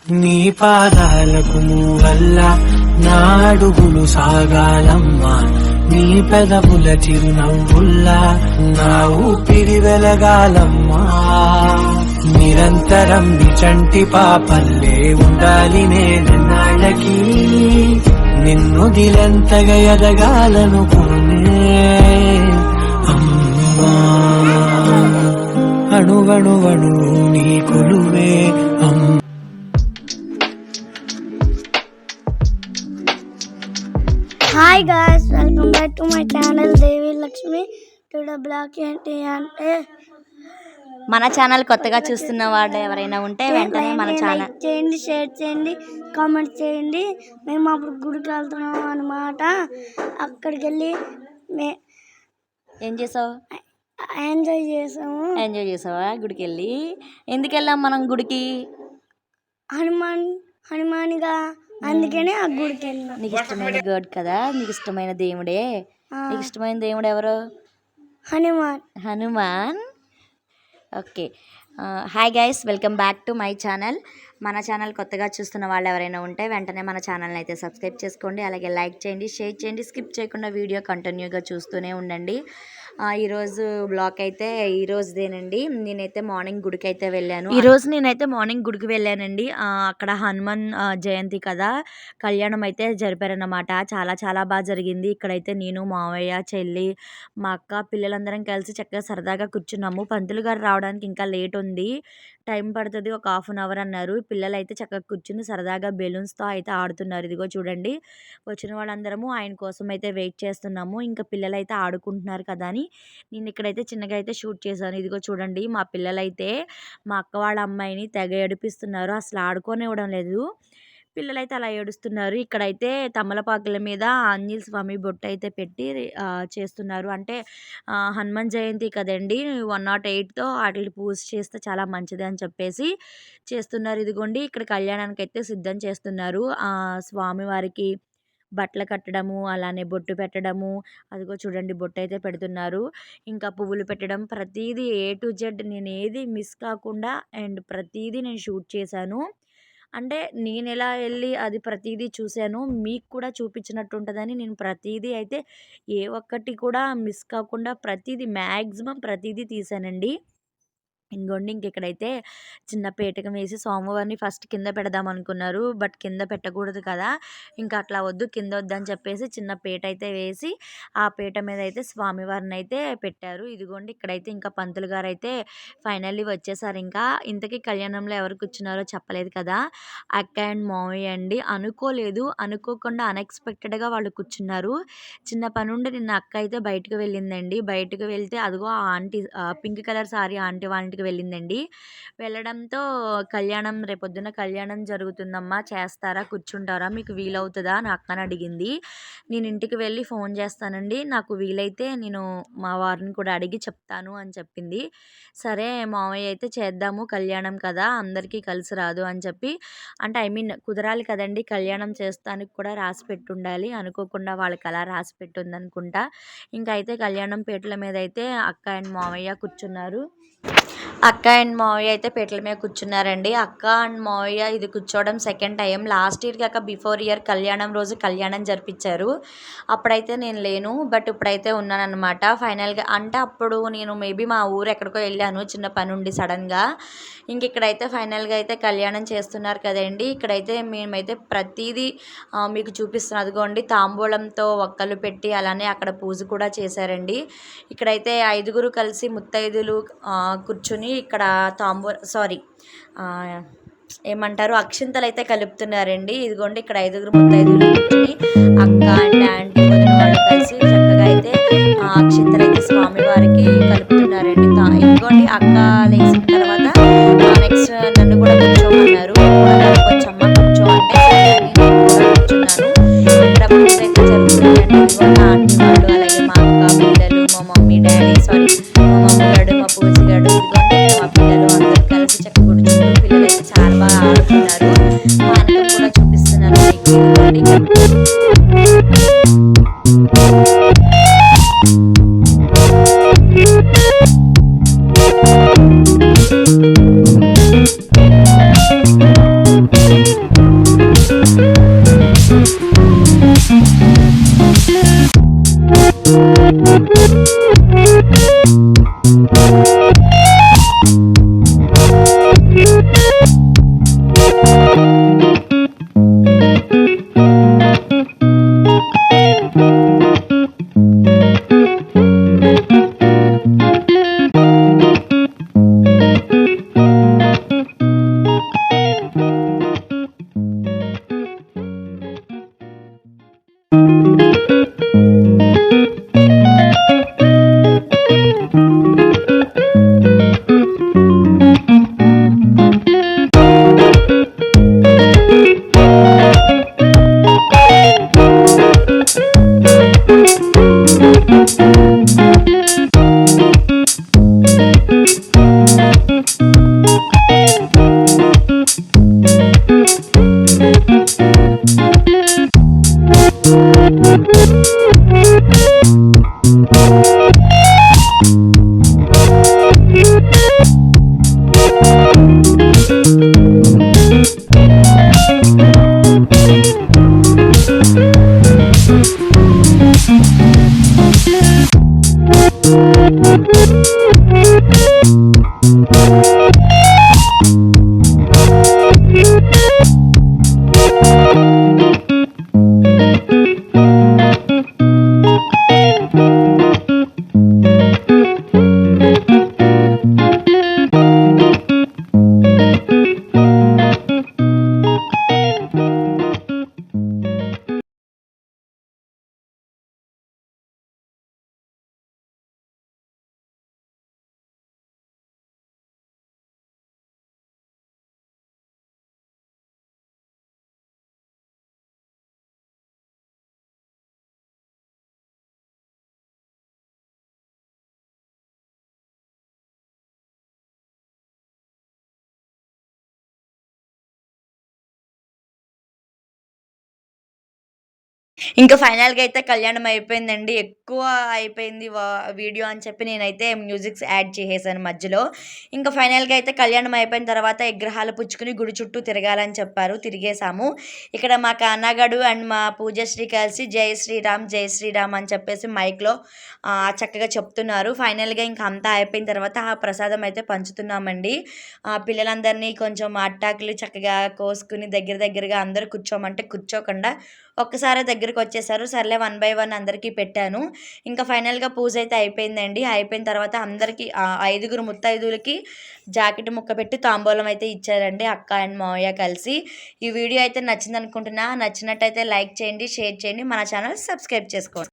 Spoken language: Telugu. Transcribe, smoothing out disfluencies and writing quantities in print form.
నీ పాదాలకు వల్ల నా అడుగులు సాగాలమ్మా, నీ పెదవుల చిరునవ్వుల్లా నా ఊపిరి వెలగాలమ్మా. నిరంతరం నిచంటి పాపల్లే ఉండాలి నేనన్నాళ్ళకి, నిన్ను దిలెంతగా ఎదగాలనుకునే అమ్మా. అణువణువణు నీ కొలువే అమ్మా. Hi guys, welcome back to my channel Devi Lakshmi. Today blog ఏంటి అంటే, మన ఛానల్ కొత్తగా చూస్తున్న వాళ్ళు ఎవరైనా ఉంటే వెంటనే మన ఛానల్ లైక్ చేయండి, షేర్ చేయండి, కామెంట్ చేయండి. మేము అప్పుడు గుడికి వెళ్తున్నాం అన్నమాట. అక్కడికి వెళ్ళి ఏం చేసావు? ఎంజాయ్ చేసాము. ఎంజాయ్ చేసావా గుడికి వెళ్ళి? ఎందుకు వెళ్ళాం మనం గుడికి? హనుమాన్గా, అందుకనే ఆ గుడికి వెళ్ళాం. నీకు ఇష్టమైన గాడ్ కదా, నీకు ఇష్టమైన దేవుడే. నీకు ఇష్టమైన దేవుడు ఎవరు? Hanuman. Okay. Hi guys, welcome back to my channel. మన ఛానల్ కొత్తగా చూస్తున్న వాళ్ళు ఎవరైనా ఉంటే వెంటనే మన ఛానల్ని అయితే సబ్స్క్రైబ్ చేసుకోండి. అలాగే లైక్ చేయండి, షేర్ చేయండి, స్కిప్ చేయకుండా వీడియో కంటిన్యూగా చూస్తూనే ఉండండి. ఈరోజు బ్లాగ్ అయితే ఈరోజుదేనండి. నేనైతే మార్నింగ్ గుడికి అయితే వెళ్ళాను. ఈరోజు నేనైతే మార్నింగ్ గుడికి వెళ్ళానండి. అక్కడ హనుమాన్ జయంతి కదా, కళ్యాణం అయితే జరిపారన్నమాట. చాలా చాలా బాగా జరిగింది. ఇక్కడైతే నేను, మావయ్య, చెల్లి, మా అక్క, పిల్లలందరం కలిసి చక్కగా సరదాగా కూర్చున్నాము. పంతులు గారు రావడానికి ఇంకా లేట్ ఉంది, టైం పడుతుంది, ఒక హాఫ్ అన్ అవర్ అన్నారు. పిల్లలు అయితే చక్కగా కూర్చుని సరదాగా బెలూన్స్తో అయితే ఆడుతున్నారు. ఇదిగో చూడండి, వచ్చిన వాళ్ళందరము ఆయన కోసం అయితే వెయిట్ చేస్తున్నాము. ఇంకా పిల్లలు అయితే ఆడుకుంటున్నారు కదా అని నేను ఇక్కడైతే చిన్నగా అయితే షూట్ చేశాను. ఇదిగో చూడండి, మా పిల్లలైతే మా అక్క వాళ్ళ అమ్మాయిని తెగ ఏడిపిస్తున్నారు. అసలు ఆడుకోనివ్వడం లేదు. పిల్లలైతే అలా ఏడుస్తున్నారు. ఇక్కడైతే తమలపాకుల మీద ఆంజనేయ స్వామి బొట్టు అయితే పెట్టి చేస్తున్నారు. అంటే హనుమాన్ జయంతి కదండి, 108తో వాటిని పూజ చేస్తే చాలా మంచిది అని చెప్పేసి చేస్తున్నారు. ఇదిగోండి, ఇక్కడ కళ్యాణానికి అయితే సిద్ధం చేస్తున్నారు. స్వామివారికి బట్టలు కట్టడము, అలానే బొట్టు పెట్టడము. అదిగో చూడండి, బొట్టు అయితే పెడుతున్నారు. ఇంకా పువ్వులు పెట్టడం, ప్రతిదీ A to Z నేను ఏది మిస్ కాకుండా అండ్ ప్రతిదీ నేను షూట్ చేశాను. అంటే నేను ఎలా వెళ్ళి అది ప్రతిదీ చూశాను, మీకు కూడా చూపించినట్టు ఉంటుందని నేను ప్రతిదీ అయితే ఏ ఒక్కటి కూడా మిస్ కాకుండా ప్రతిదీ మ్యాక్సిమం ప్రతిదీ తీసానండి. ఇంకోండి, ఇక్కడైతే చిన్న పేటకం వేసి స్వామివారిని ఫస్ట్ కింద పెడదాం అనుకున్నారు. బట్ కింద పెట్టకూడదు కదా, ఇంకా అట్లా వద్దు, కింద వద్దని చెప్పేసి చిన్న పీట అయితే వేసి ఆ పీట మీద అయితే స్వామివారిని అయితే పెట్టారు. ఇదిగోండి, ఇక్కడైతే ఇంకా పంతులు గారు అయితే ఫైనల్లీ వచ్చేసారు. ఇంకా ఇంతకీ కళ్యాణంలో ఎవరు కూర్చున్నారో చెప్పలేదు కదా, అక్క అండ్ మావయ్య అండి. అనుకోకుండా అన్ఎక్స్పెక్టెడ్గా వాళ్ళు కూర్చున్నారు. చిన్న పని ఉండి నిన్న అక్క అయితే బయటకు వెళ్ళిందండి. బయటకు వెళ్తే అదిగో ఆ aunty pink colour sorry aunty వాళ్ళ ఇంటికి వెళ్ళిందండి. వెళ్ళడంతో కళ్యాణం రేపొద్దున కళ్యాణం జరుగుతుందమ్మా, చేస్తారా, కూర్చుంటారా, మీకు వీలవుతుందా అని అక్కని అడిగింది. నేను ఇంటికి వెళ్ళి ఫోన్ చేస్తానండి, నాకు వీలైతే నేను మా వారిని కూడా అడిగి చెప్తాను అని చెప్పింది. సరే మామయ్య అయితే చేద్దాము, కళ్యాణం కదా, అందరికీ కలిసి రాదు అని చెప్పి, అంటే కుదరాలి కదండి, కళ్యాణం చేస్తానికి కూడా రాసి పెట్టుండాలి. అనుకోకుండా వాళ్ళకి అలా రాసి పెట్టుంది అనుకుంటా. ఇంకా అయితే కళ్యాణం పీటల మీద అయితే అక్క అండ్ మామయ్య కూర్చున్నారు. అక్క అండ్ మావయ్య అయితే పీటల మీద కూర్చున్నారండి. అక్క అండ్ మావయ్య ఇది కూర్చోవడం సెకండ్ టైం. లాస్ట్ ఇయర్ కాక బిఫోర్ ఇయర్ కళ్యాణం రోజు కళ్యాణం జరిపించారు. అప్పుడైతే నేను లేను, బట్ ఇప్పుడైతే ఉన్నానన్నమాట. ఫైనల్గా అంటే అప్పుడు నేను మేబీ మా ఊరు ఎక్కడికో వెళ్ళాను, చిన్న పని ఉండి సడన్గా. ఇక్కడైతే ఫైనల్గా అయితే కళ్యాణం చేస్తున్నారు కదండి. ఇక్కడైతే మేమైతే ప్రతిదీ మీకు చూపిస్తున్నాం. అదిగోండి, తాంబూలంతో ఒక్కలు పెట్టి అలానే అక్కడ పూజ కూడా చేశారండి. ఇక్కడైతే 5గురు కలిసి ముత్తైదులు కూర్చుని ఇక్కడ ఏమంటారు, అక్షింతలు అయితే కలుపుతున్నారండి. ఇదిగోండి, ఇక్కడ 5గురు ముత్తైదులు కూర్చుని అక్క అండ్ ఆంటీ వదిన వాళ్ళు కలిసి చక్కగా అయితే అక్షింతలు అయితే స్వామివారికి కలుపుతున్నారండి. ఇదిగోండి, అక్క లేచిన తర్వాత నెక్స్ట్ నన్ను కూడా కూర్చోమన్నారు. కొంచెం కూర్చో అంటే కూర్చున్నాను. ఇక్కడ పూజ అయితే జరుగుతుందండి. ఆంటీ వాళ్ళు, అలాగే మా అక్క పిల్లలు, మా మమ్మీ డాడీ మా మమ్మీ గారు, మా పూజ గారు, ఇదిగోండి మా పిల్లలు అందరూ కలిసి చక్కగా కూర్చుంటూ పిల్లలు అయితే చాలా బాగా ఆడుతున్నారు. మా అన్నకు కూడా చూపిస్తున్నారు మీకు. ఇంకా ఫైనల్‌గా అయితే కళ్యాణం అయిపోయిందండి. ఎక్కువ అయిపోయింది వీడియో అని చెప్పి నేనైతే మ్యూజిక్స్ యాడ్ చేసేసాను మధ్యలో. ఇంకా ఫైనల్‌గా అయితే కళ్యాణం అయిపోయిన తర్వాత విగ్రహాలు పుచ్చుకొని గుడి చుట్టూ తిరగాలని చెప్పారు. తిరిగేసాము. ఇక్కడ మా కానాగాడు అండ్ మా పూజశ్రీ కలిసి జై శ్రీరామ్, జై శ్రీరామ్ అని చెప్పేసి మైక్‌లో చక్కగా చెప్తున్నారు. ఫైనల్‌గా ఇంక అంతా అయిపోయిన తర్వాత ఆ ప్రసాదం అయితే పంచుతున్నామండి. పిల్లలందరినీ కొంచెం అట్టాకులు చక్కగా కోసుకొని దగ్గరగా అందరూ కూర్చోమంటే కూర్చోకుండా ఒక్కసారే దగ్గరికొచ్చేసారు. సర్లే 1 బై 1 అందరికీ పెట్టాను. ఇంకా ఫైనల్‌గా పూజ అయితే అయిపోయిందండి. అయిపోయిన తర్వాత అందరికీ 5గురు ముత్తైదువులకి జాకెట్ ముక్క పెట్టి తాంబూలం అయితే ఇచ్చారండి అక్క అండ్ మావయ్య కలిసి. ఈ వీడియో అయితే నచ్చిందనుకుంటున్నా. నచ్చినట్టయితే లైక్ చేయండి, షేర్ చేయండి. మన ఛానల్ సబ్స్క్రైబ్ చేసుకోండి.